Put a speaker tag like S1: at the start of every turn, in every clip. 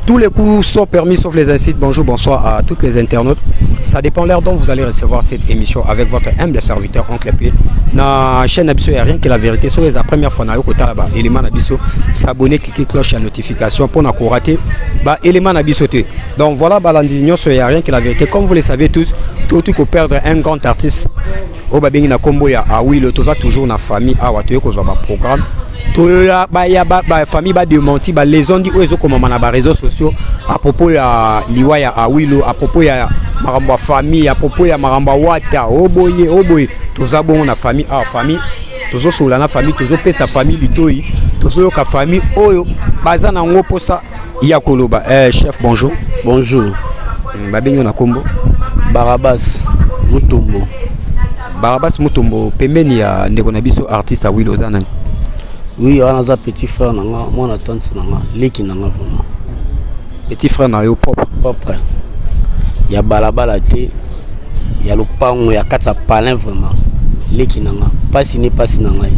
S1: Tous les coups sont permis sauf les incites. Bonjour, bonsoir à toutes les internautes. Ça dépend de l'heure dont vous allez recevoir cette émission avec votre humble serviteur Oncle P. Na chaîne Abisso, il n'y a rien que la vérité. C'est la première fois que vous avez élément Abisso. S'abonner, cliquer cloche à notification pour ne pas rater élément Abisso. Donc voilà, il n'y a rien que la vérité. Comme vous le savez tous, tout que perdre un grand artiste. Au Babing na Combo ya Awilo, toujours na famille à Watoyo ko zoba programme. Toya ba famille ba démenti ba les on dit ozo comme na ba réseaux sociaux à propos ya liwa ya Awilo, à propos ya maramba famille, à propos ya maramba wata oboye toza bon na famille à famille tozo sola na famille tozo pe sa famille litoi tozo ka famille oyo bazana ngo posa ya koloba. Chef, bonjour.
S2: Bonjour.
S1: Babing na Combo
S2: Barabas Mutombo.
S1: Barabas Mutombo pembeni ya ndeko na biso artiste Awilo zana.
S2: Oui, on a un petit frère nanga, moi na tante nanga, leki nanga vraiment.
S1: Petit frère na yo propre.
S2: Propre. Ya balabala te, ya lupango ya kata palin vraiment. Leki nanga, pasi nanga.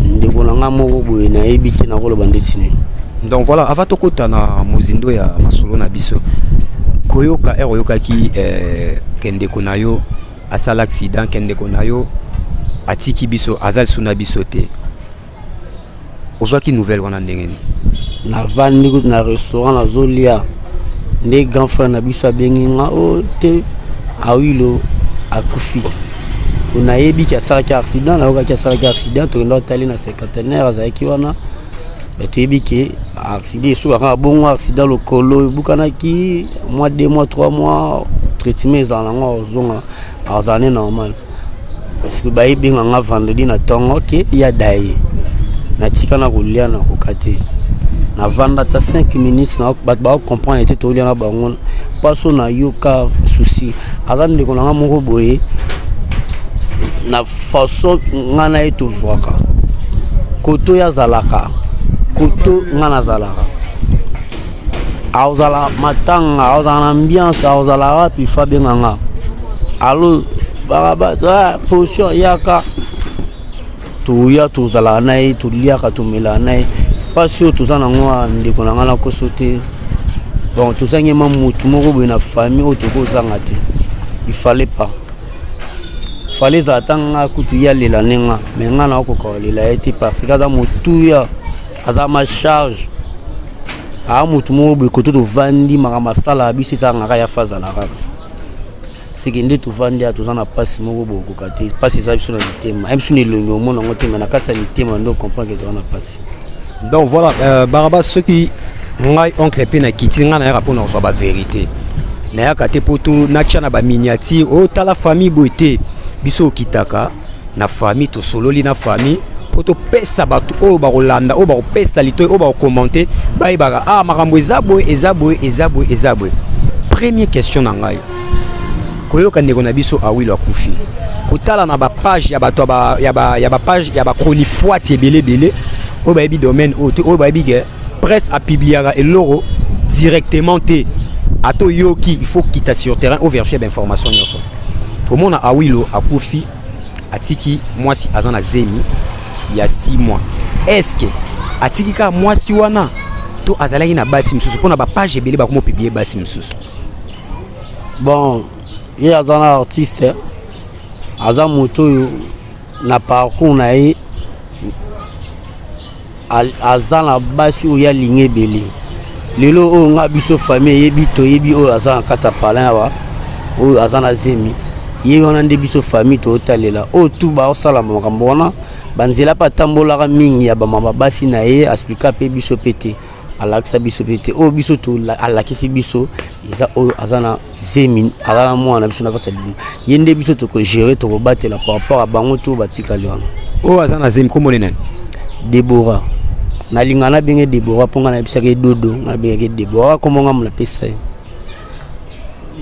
S2: Ndeko nanga moko boye na ebiki na kolo bandesine.
S1: Donc voilà, avant to kota na mozindo ya masolo na biso. Koyoka yoka ki kendeko na yo asala accident kendeko na yo atiki biso azal suna biso te. Aujourd'hui nouvelle wana ndengeni.
S2: Na vandi na restaurant na zolia. Ndé grand frère na biso abengi nga o te Awilo akufi. On a yebi ki asala ki accident na ki asala ki accident to ndo tali na secrétaire azaki wana. Mais tu yebi ki accident so aka bon accident lokolo bukana ki mois 2 mois 3 mois traitement za nga ozonga azane normal. Parce que bayi binga nga vendredi na tongo ke ya dai na tika na kolia na kokate na vanda ta 5 minutes na ba comprendre était to lia na bangon paso na yoka souci azan de konanga moko boye na façon ngana eto voaka koto ya zalaka koto ngana zalaka auzala matanga auzala ambiance auzala rapi fabe nganga allo Barabas, position yaka tuya tuzala nayi tuliaka tumela nayi pasio tuzana ngwa ndeko na ngana ko sauter. Bon tuzange mamutu moko boye na famille otoko zanga te. Il fallait zatanga kutu ya lela nenga mais ngana ko ko lela ete parce que za mutu ya aza ma charge a mutu moko boye ko to vandi makama sala biso zanga ya fazala kaka. C'est que nous vendons tous en passe mon beaucoup côté passe ça sur le thème même si nous le monde on thème na kasa le thème on comprend que on a passé.
S1: Donc voilà, Barabas ceux qui ngai oncle pe na kitinga na rapport na ba vérité na ya kate poto na tchana ba miniature o ta la famille boité biso kitaka na famille to sololi na famille poto pesa batu o ba rolanda o ba pesa lito o ba commenter ba ibara makambo ezabo. Première question na ngai koyoka ndeko na biso Awilo akufi kotala na ba page ya bato ya ba page ya ba chronifoite ebele o ba ebi domaine o ba ebi ke presse a publiera eloro directement te ato yoki il faut quitter sur terrain au vérifier d'information nyonso comment na Awilo akufi atiki mwasi azana zemi ya 6 mois est-ce que atiki ka mwasi wana to azalaki na basi msusu pona ba page ebele ba komo publier basi msusu.
S2: Bon il y a un artiste aza moto na parcours na ye aza na basi o ya linge beli lelo o nga biso famille yebi to yebi o aza na kata palin wa o aza na zemi ye wana nde biso famille to talela o tu ba osala makambo wana banzela pa tambolaka mingi ya bamama basi na ye explica pe biso pete alakisa biso pete o biso to alakisi biso eza oyo azana zemi azana mwana biso na kasa limu yende biso to ko gérer to ko batela par rapport à bango to batikali wana
S1: o azana zemi kombo nene
S2: Deborah na lingana benge Deborah ponga na bisaka dodo na benge Deborah komonga mona pesa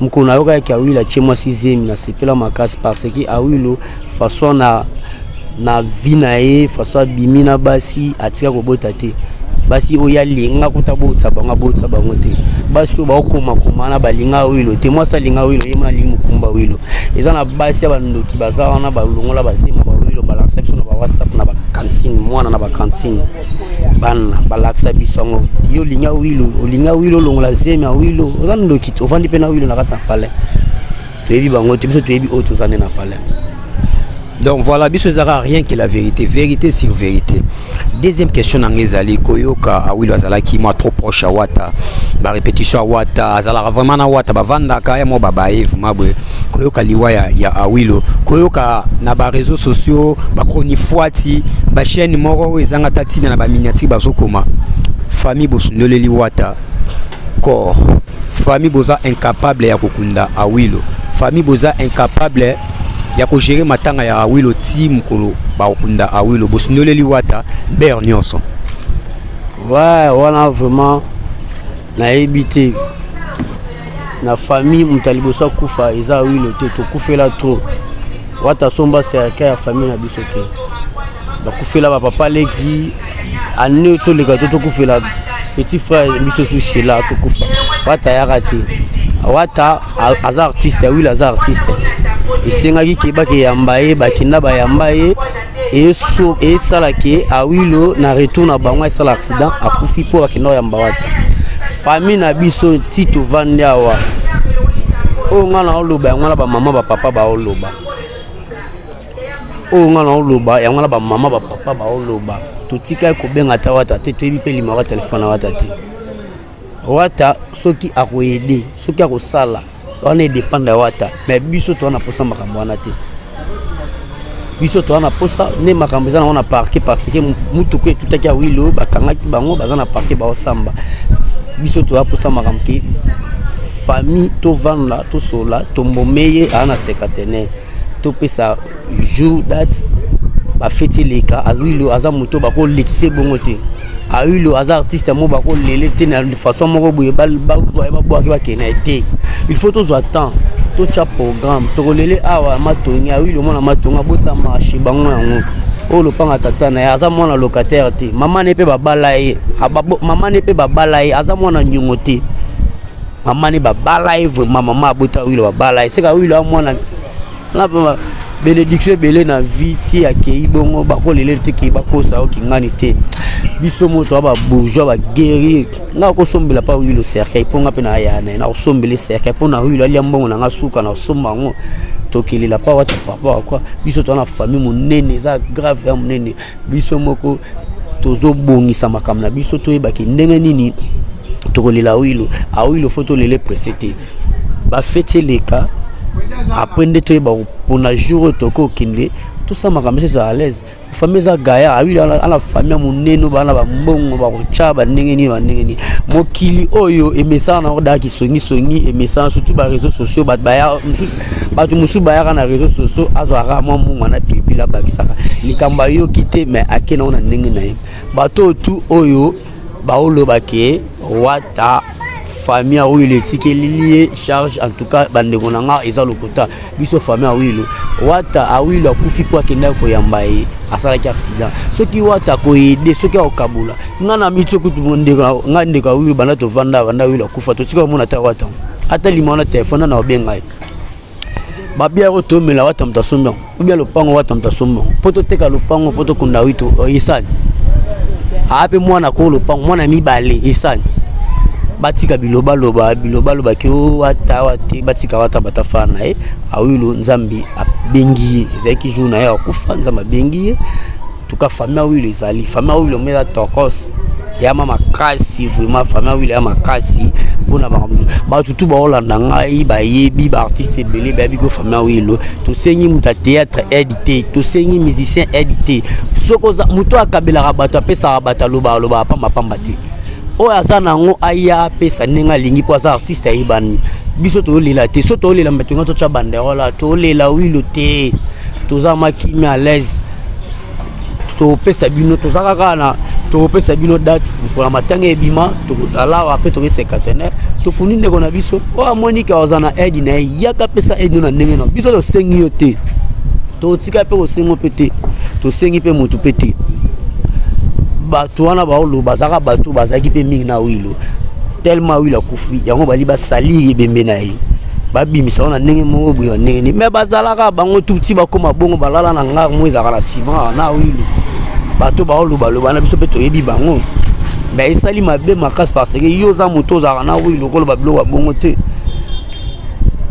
S2: mukuna yoka ki awila chemwa sizemi na sepela makasi parce que awilo façon na vinae façon bimina basi atika ko botate basi oya linga kutabotsa bango te basi ba okoma na balinga wilo te mwasa linga wilo yema limu kumba wilo ezana basi abandoki bazawa na balongola basema ba wilo balaksa biso na ba WhatsApp na ba cantine mwana na ba cantine bana balaksa biso ngo yo linga wilo longola zema wilo ozana ndoki ovandi pe na wilo na katsa pale toyebi bango te biso toyebi auto zane na pale.
S1: Donc voilà, biso ezara rien que la vérité sur vérité. Deuxième question ngezali koyoka awilo azalaki moi trop proche à Wata, ba répétition à Wata, azala vraiment na Wata bavanda ka mo babaye vumabwe koyoka liwa ya awilo, koyoka na ba réseaux sociaux, ba chronifuati, ba chaîne moko ezanga tatina na ba miniature bazokoma. Famille bosundoleli Wata corps. Famille boza incapable ya kokunda awilo. Famille boza incapable ya ko gérer matanga ya awilo team kolo ba okunda awilo bosundoleli Wata ber nyonso.
S2: Ouais, wana vraiment na ebité na famille mutalibosa kufa eza awilo te to kufela trop Wata somba serka ya famille na biso te ba kufela ba papa leki ane to le gato to kufela petit frère biso so chela to kufa Wata ya raté Wata aza artiste awilo aza artiste esengaki kebake yambaye bakinda bayambaye et salake awilo na retour na bango esala accident akufi po bakinda yamba Wata famille na biso tito vandawa o ngana oloba ngana ba mama ba papa ba oloba o ngana oloba ya ngana ba mama ba papa ba oloba totika ko benga ta Wata te toyebi pe limaka telefone na Wata te Wata soki akoyede soki akosala on est dépend de Wata mais biso to na posa makambo wana te biso to na posa ne makambo za na parquer parce que mutu ko tutaki awilo bakangaki bango bazana parquer ba osamba biso to posa makambo ke famille to vanda to sola to mbomeye ana sekatene to pesa jour date ba feti leka awilo aza muto ba ko lekise bongo te awilo aza artiste mo ba ko lele te na façon moko boye ba ba kena te il faut tous attendre tout cha programme to lele awa matongi awilo mona matonga bota marché bango yango o lo panga tata na aza mona locataire te mama ne pe babala ye mama ne pe babala ye aza mona nyungo te mama ne babala ye mama bota awilo babala ye seka awilo mona na bénédiction belé na vie ti akei bongo bako lele te ki bakosa o kingani te biso moto ba bourgeois ba guerrier nga ko sombela pa wilo cercle ponga pe na yana na sombele cercle pona wilo ali mbongo na ngasuka na somba ngo tokeli la pa Wata papa quoi biso to na famille monene za grave ya monene biso moko tozo bongisa makamna biso to ebaki ndenge nini tokolela wilo awilo photo lele précédé ba fêter les cas après de toi pour un jour toko kinde tout ça m'a ramené ça à l'aise famille za gaya awili à la famille moneno bana ba mbongo ba kochaba ndengeni ba ndengeni mokili oyo emesa na oda ki songi emesa surtout ba réseaux sociaux ba tu musu ba ya na réseaux sociaux azara mo na pipi la bakisaka likamba yo kité mais akena ona ndenge na ba to tout oyo ba olo bake Wata famille a eu lié charge en tout cas bande konanga eza lokota biso famille a eu Wata a eu la kufi kwa kenda ko yambaye asala ki accident soki Wata ko aider soki o kabula ngana mitso kutu mondeka ngande ka eu bana to vanda eu la kufa to sika mona ta Wata ata limona telefone na obenga ba bia ko to mela Wata mtasomba ubia lopango Wata mtasomba poto teka lopango poto kunda wito isani ape mwana ko lopango mwana mibale isani batika biloba ke Wata wate batika Wata batafana awilo nzambi abengi ezaki journée ya kufa nzamba bengi tuka famille awilo ezali famille awilo mela tokos ya mama kasi vraiment famille awilo ya makasi bona ba tutu ba olanda ngai ba yebi ba artiste belé ba biko famille awilo to sengi muta théâtre édité to sengi musicien édité soko muto akabela rabata pesa rabata loba pa mapamba te o aza nango aya pesa ninga lingi po aza artiste ayibani biso to lela te so to lela mbeto to cha banderola to lela wilo te to za makimi à l'aise to pesa bino to za kana to pesa bino date pour la matanga ebima to zala après to sekatene to kuninde kona biso o Monica ozana aide na yaka pesa aide na ndenge na biso to sengi yo te to tika pe o sengo pete to sengi pe mutu pete bato wana baolo bazaka bato bazaki pe mingi na wilo tellement wilo kufi yango bali basali ebembe na ye babimisa na ndenge moko boyo ndenge ni me bazalaka bango tuti bakoma bongo balala na ngaka mo ezaka na ciment na wilo bato baolo baloba na biso pe toyebi bango mais esali mabe makasi parce que yo za moto zaka na wilo kolo babilo wa bongo te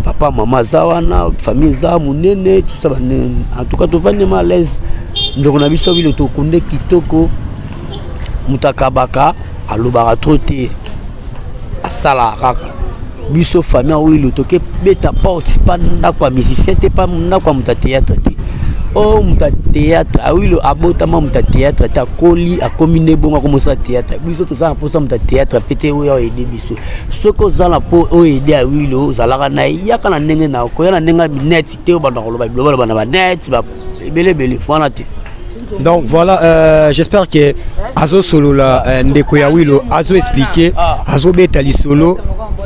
S2: papa mama za wana famille za munene tout ça en tout cas to vande mal à l'aise ndoko na biso wilo to kunde kitoko mutakabaka alobaka trop te asala kaka biso famille wilo toke beta porte pa ndako musicien te pa ndako muta théâtre te o muta théâtre awilo abotama muta théâtre ta koli akomine bonga komosa théâtre biso to za posa muta théâtre pete oyo ede biso soko zala po o ede awilo zalaka na yaka na ndenge na ko yana ndenge net te o banda koloba biloba bana ba net ba belebele fona te.
S1: Donc voilà, j'espère que Azo Solo la ndeko ya wilo Azo expliquer Azo betali solo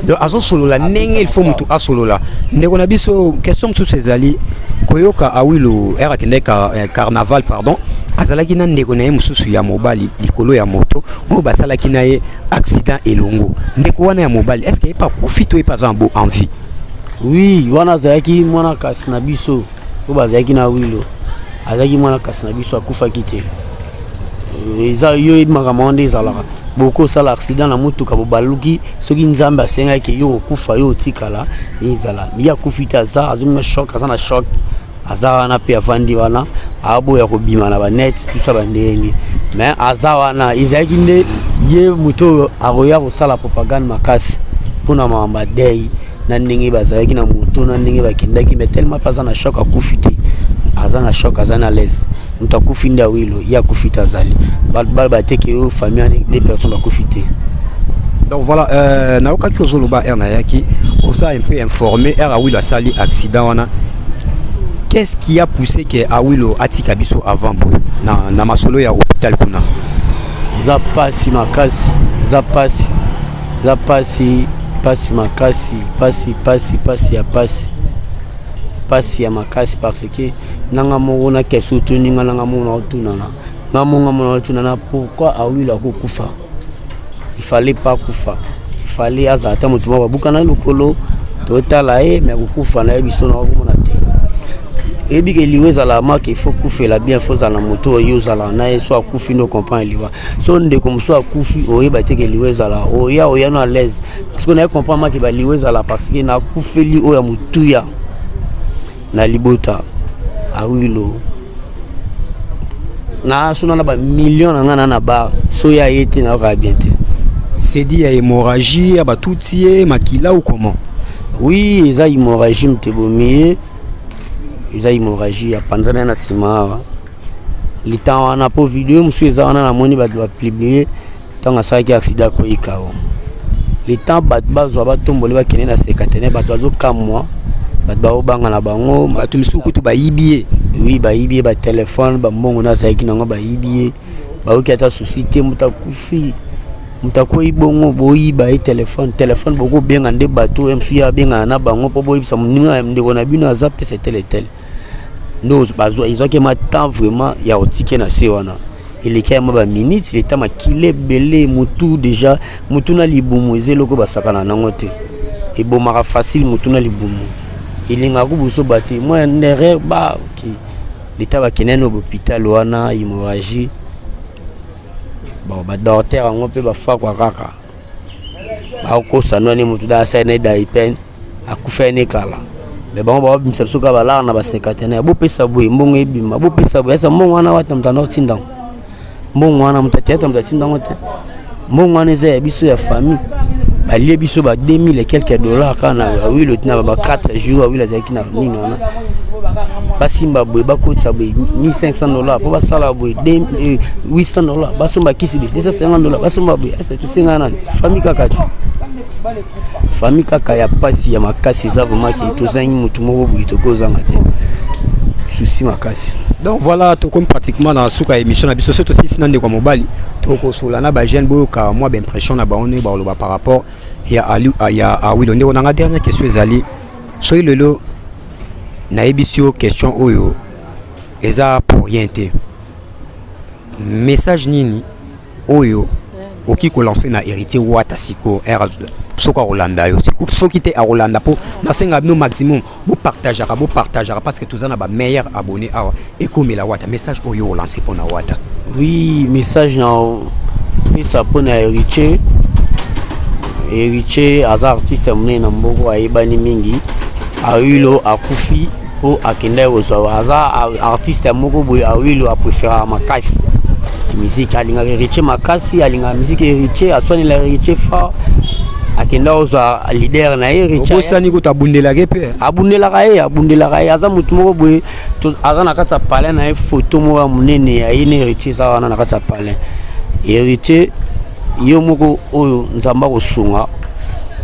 S1: de Azo Solo la nenge il faut mutu a solo la ndeko na biso question sur ces ali koyoka awilo era kendeka carnaval pardon azalaki na ndeko na ye mususu ya mobali likolo ya moto o basalaki na ye accident elongo ndeko wana ya mobali est-ce qu'il pas profite ou pas en beau envie?
S2: Oui wana zaki mwana kasi na biso o bazaki na wilo azaki mwana kasi na biso akufaki te eza yo makamande ezalaka boko sala accident na mutuka bobaluki soki nzambe asengaki yo okufa yo otikala ezala mi akufi te aza azomina choc aza na choc aza wana pe avandi wana aboya kobima na banet tout ça bandenge mais aza wana ezalaki nde ye moto akoya kosala propagande makasi mpona mamamba dei na ndenge bazalaki na moto na ndenge bakendaki mais tellement pas aza na choc akufi te aza na choc aza na l'aise mutu akufi nde awilo ye akufi te azali bal bateke yo famille des personnes bakufi te.
S1: Donc voilà, naokaki ozoloba er nayaki oza un peu informé er awilo asali accident wana. Qu'est-ce qui a poussé que awilo atika biso avant boy na masolo ya hôpital kuna?
S2: Za pasi makasi za pasi makasi pasi ya pasi ya makasi parce que nanga mongo na kesu tuninga nanga mongo otunana na mongo mongo otunana pourquoi awilo akokufa il fallait pas kufa il fallait azata mutuma babuka na lokolo totala mais akokufa na biso na komona te ebi ke liweza la marque il faut kufela bien faut za na moto yoza la na so akufi no comprendre liwa so nde comme so akufi oyeba te ke liweza la oya no à l'aise parce qu'on a comprendre marque ba liweza la parce que na kufeli oya mutuya na libota awilo na suna na ba million na ngana na ba so ya yete na ka bien te
S1: c'est dit ya hémorragie ya ba toutie makila ou comment?
S2: Oui eza hémorragie mtebomi eza hémorragie ya panzana na sima litan wana po vidéo musu eza wana na moni ba publier tanga saki accident ko ikao litan bat bazwa batomboli ba kene na sekatene bat bazo kamwa bat ba obanga na bango
S1: batu misuku tu ba yibie.
S2: Oui ba yibie ba téléphone ba mbongo na saki nango ba yibie ba okata société mutakufi mutakoi bongo boyi ba téléphone boko benga nde bato msu ya benga na bango po boyi sa muninga ndeko na bino aza pe c'est tel ndo bazo izoke ma temps vraiment ya otike na se wana il y a ma minutes le temps makile belé mutu déjà mutu na libumu ezelo ko basakana nango te e bomaka facile mutu na libumu ilinga kubuso bati moi nere ba ki l'état va keneno hôpital wana hémorragie ba ba docteur ngo pe ba fa kwa kaka ba ko sanwa ni mutu da sa ne da ipen akufa ne kala mais ba ba bimsa suka ba la na ba sekatene bo pesa bo mbongo ebima bo pesa bo esa mbongo wana wata mtana otinda mbongo wana mtateta mtatinda ngote mbongo wana eza biso ya famille balie biso ba 2000 et quelques dollars kana oui le tina ba 4 jours oui la zaki na nini wana basimba boy bakotsa boy $1500 pour basala boy $800 basomba kisi boy $250 basomba boy c'est tout singana famille kaka ya pasi ya makasi za vraiment ki tozangi mutu moko boy tokozanga te souci makasi.
S1: Donc voilà, tout comme pratiquement dans la émission, la biso c'est aussi sinon de quoi mobile. Toko solana ba jeune boy ka moi ben impression na ba on est ba par rapport à oui on a dernière question ezali. Soy lelo na ebisio question oyo eza pour rien te. Message nini oyo oki ko lancer na héritier wata siko era soka Rolanda yo soki te a Rolanda po na senga no maximum bo partagera parce que tous en a ba meilleur abonné à et comme la wata message oyo lancer pour na wata.
S2: Oui, message na ça pour na héritier as artiste mné na mboko ayebani mingi awilo akufi po akende ozo aza artiste moko boy awilo a préférer makasi musique alinga héritier makasi alinga musique héritier asoni la héritier fa akenda oza leader na héritier
S1: obosani ko tabundela kepe
S2: abundela ka aza mutu moko boy aza na kata palais na photo mo munene ya ine héritier za wana na kata palais héritier yo moko oyo nzamba ko sunga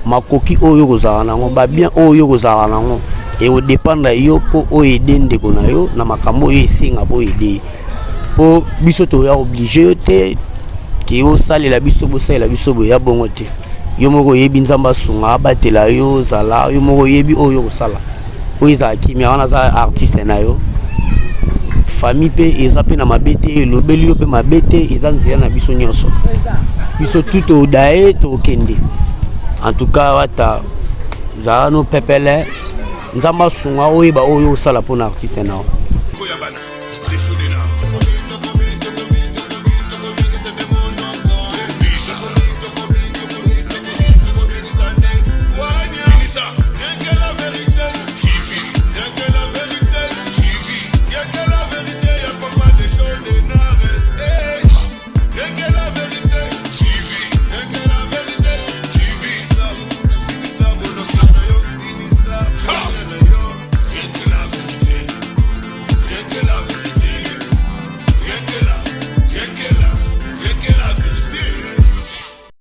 S2: makoki oyo kozala nango ba bien oyo kozala nango et au dépendre yo po oede ndeko na yo na makambo yo esinga po ede po biso to ya obligé te ki yo salela biso bo salela biso bo ya bongo te yo moko yebi nzamba sunga batela yo zala yo moko yebi oyo kosala oyo za kimia wana za artiste na yo famille pe eza pe na mabete lobeli yo pe mabete eza nzela na biso nyonso biso tout au dae to kende. En tout cas wata za no pepele nzamba sunga oyo ba oyo sala pona artiste na